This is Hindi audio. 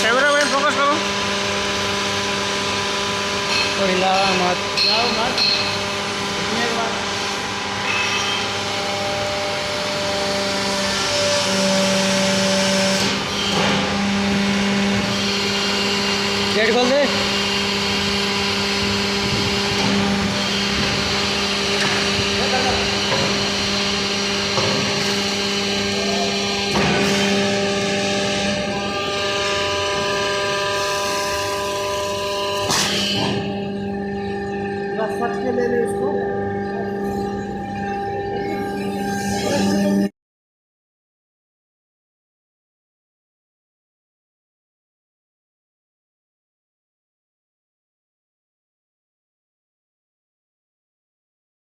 कैमरामैन फोकस करो। तो हिलाओ मत, हिलाओ मत। एक बार गेट खोल दे। फट के ले ले इसको।